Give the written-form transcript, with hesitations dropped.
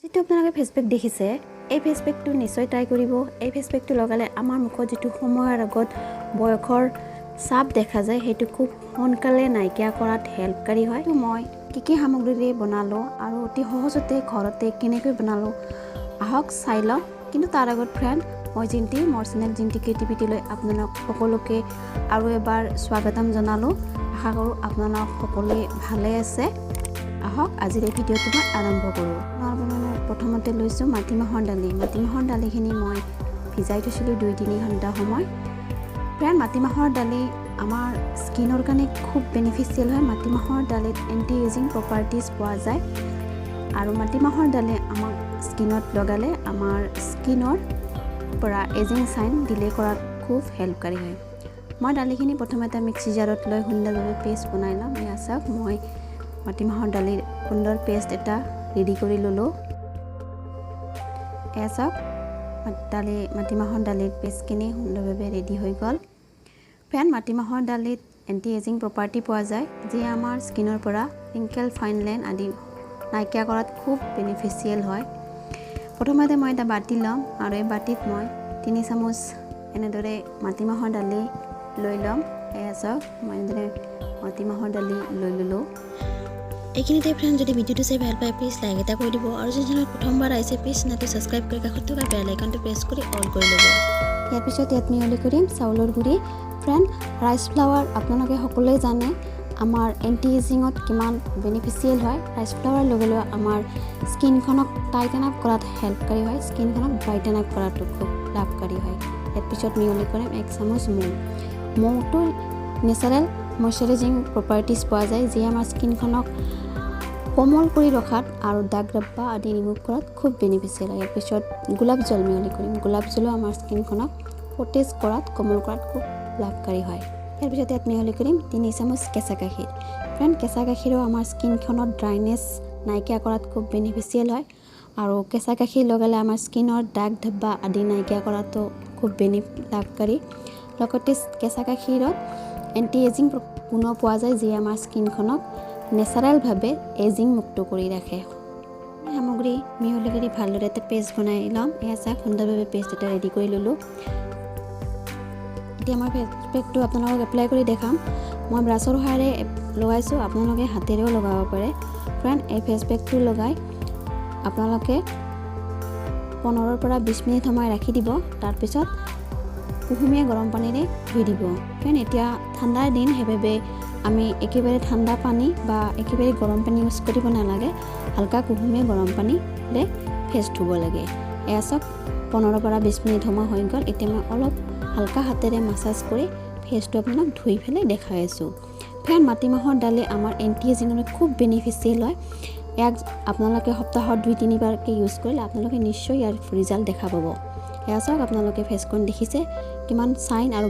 যেটো আপোনালোকে face pack দেখিছে এই ফেস প্যাকটো নিশ্চয় ট্ৰাই কৰিব। এই ফেস প্যাকটো লগালে আমাৰ মুখত যেটো সময়ৰ আগত বয়সৰ ছাপ দেখা যায় সেইটো খুব সোনকালে নাইকিয়া কৰাত হেল্পকাৰী হয়। মই কি সামগ্ৰীৰে বনালো আৰু অতি সহজতে ঘৰতে কেনেকৈ বনালো আহক চাই লওঁ। কিন্তু তাৰ আগত ফ্ৰেণ্ড মই জিন্টি মোৰ চেনেল জিন্টি ক্ৰিয়েটিভিটিলৈ আপোনালোক সকলোকে আৰু এবাৰ স্বাগতম জনালো। আশা কৰোঁ আপোনালোক সকলোৱে ভালে আছে। আহক আজিৰ এই ভিডিঅ'টো মই আৰম্ভ কৰোঁ। প্ৰথমতে লৈছোঁ মাটিমাহৰ দালি। মাটিমাহৰ দালিখিনি মই ভিজাই থৈছিলোঁ 2-3 ঘণ্টা সময়। ফ্ৰেণ্ড মাটিমাহৰ দালি আমাৰ স্কিনৰ কাৰণে খুব বেনিফিচিয়েল হয়। মাটিমাহৰ দালিত এণ্টি এজিং প্ৰপাৰ্টিজ পোৱা যায় আৰু মাটিমাহৰ দালি আমাক স্কিনত লগালে আমাৰ স্কিনৰ পৰা এজিং চাইন ডিলে কৰাত খুব হেল্পকাৰী হয়। মই দালিখিনি প্ৰথমে এটা মিক্সি জাৰত লৈ সুন্দৰভাৱে পেষ্ট বনাই ল'ম। এয়া চাওক মই মাটিমাহৰ দালিৰ সুন্দৰ পেষ্ট এটা ৰেডি কৰি ল'লোঁ। এয়া চাওক মাটিমাহৰ দালিৰ পেষ্টখিনি সুন্দৰভাৱে ৰেডি হৈ গ'ল। ফ্ৰেণ্ড মাটিমাহৰ দালিত এণ্টি এজিং প্ৰপাৰ্টি পোৱা যায় যি আমাৰ স্কিনৰ পৰা ৰিংকেল ফাইন লাইন আদি নাইকিয়া কৰাত খুব বেনিফিচিয়েল হয়। প্ৰথমতে মই এটা বাতি ল'ম আৰু এই বাতিত মই 3 চামুচ এনেদৰে মাটিমাহৰ দালি লৈ ল'ম। এয়া চাওক মই এনেদৰে মাটিমাহৰ দালি লৈ ল'লোঁ। এইখিনিতে ফ্ৰেণ্ড যদি ভিডিঅ'টো চাই ভাল পায় প্লিজ লাইক এটা কৰি দিব আৰু যদি চেনেলত প্ৰথমবাৰ আহিছে প্লিজ চেনেলটো ছাবস্ক্ৰাইব কৰি কাষত থকা বেল আইকনটো প্ৰেছ কৰি অল কৰি ল'ব। ইয়াৰ পিছত ইয়াত মিহলি কৰিম চাউলৰ গুড়ি। ফ্ৰেণ্ড ৰাইচ ফ্লাৱাৰ আপোনালোকে সকলোৱে জানে আমাৰ এণ্টি এজিঙত কিমান বেনিফিচিয়েল হয়। ৰাইচ ফ্লাৱাৰ লগে লগে আমাৰ স্কিনখনক টাইটেন আপ কৰাত হেল্পকাৰী হয়। স্কিনখনক ব্ৰাইটেন আপ কৰাটো খুব লাভকাৰী হয়। ইয়াৰ পিছত মিহলি কৰিম 1 চামুচ মৌ। মৌটো নেচাৰেল মইশ্চাৰাইজিং প্ৰপাৰ্টিজ পোৱা যায় যি আমাৰ স্কিনখনক কোমল কৰি ৰখাত আৰু দাগ ধব্বা আদি ৰিমুভ কৰাত খুব বেনিফিচিয়েল হয়। ইয়াৰ পিছত গোলাপ জল মিহলি কৰিম। গোলাপ জলো আমাৰ স্কিনখনক সতেজ কৰাত কোমল কৰাত খুব লাভকাৰী হয়। ইয়াৰ পিছত ইয়াত মিহলি কৰিম 3 চামুচ কেঁচা গাখীৰ। ফ্ৰেণ্ড কেঁচা গাখীৰেও আমাৰ স্কিনখনত ড্ৰাইনেছ নাইকিয়া কৰাত খুব বেনিফিচিয়েল হয় আৰু কেঁচা গাখীৰ লগালে আমাৰ স্কিনৰ দাগ ধব্বা আদি নাইকিয়া কৰাতো খুব লাভকাৰী। লগতে কেঁচা গাখীৰত এণ্টি এজিং গুণ পোৱা যায় যি আমাৰ স্কিনখনক নেচাৰেলভাৱে এজিং মুক্ত কৰি ৰাখে। সামগ্ৰী মিহলি কৰি ভালদৰে এটা পেষ্ট বনাই ল'ম। এয়া চাওক সুন্দৰভাৱে পেষ্ট এটা ৰেডি কৰি ল'লোঁ। এতিয়া মই ফেচ পেকটো আপোনালোকক এপ্লাই কৰি দেখাম। মই ব্ৰাছৰ সহায়েৰে লগাইছোঁ, আপোনালোকে হাতেৰেও লগাব পাৰে। ফ্ৰেণ্ড এই ফেচ পেকটো লগাই আপোনালোকে 15 পৰা 20 মিনিট সময় ৰাখি দিব। তাৰপিছত কুহুমীয়া গৰম পানীৰে ধুই দিব। ফ্ৰেণ্ড এতিয়া ঠাণ্ডাৰ দিন সেইবাবে আমি একেবাৰে ঠাণ্ডা পানী বা একেবাৰে গৰম পানী ইউজ কৰিব নালাগে। হালকা কুহুমীয়া গৰম পানীৰে ফেচ ধুব লাগে। এয়া চাওক 15 পৰা 20 মিনিট সময় হৈ গ'ল। এতিয়া মই অলপ হালকা হাতেৰে মাছাজ কৰি ফেচটো আপোনাক ধুই পেলাই দেখাই আছোঁ। ফ্ৰেণ্ড মাটিমাহৰ দালি আমাৰ এণ্টি এজিঙত খুব বেনিফিচিয়েল হয়। ইয়াক আপোনালোকে সপ্তাহত 2-3 বাৰকৈ ইউজ কৰিলে আপোনালোকে নিশ্চয় ইয়াৰ ৰিজাল্ট দেখা পাব। এয়া চাওক আপোনালোকে ফেচখন দেখিছে কিমান চাইন আৰু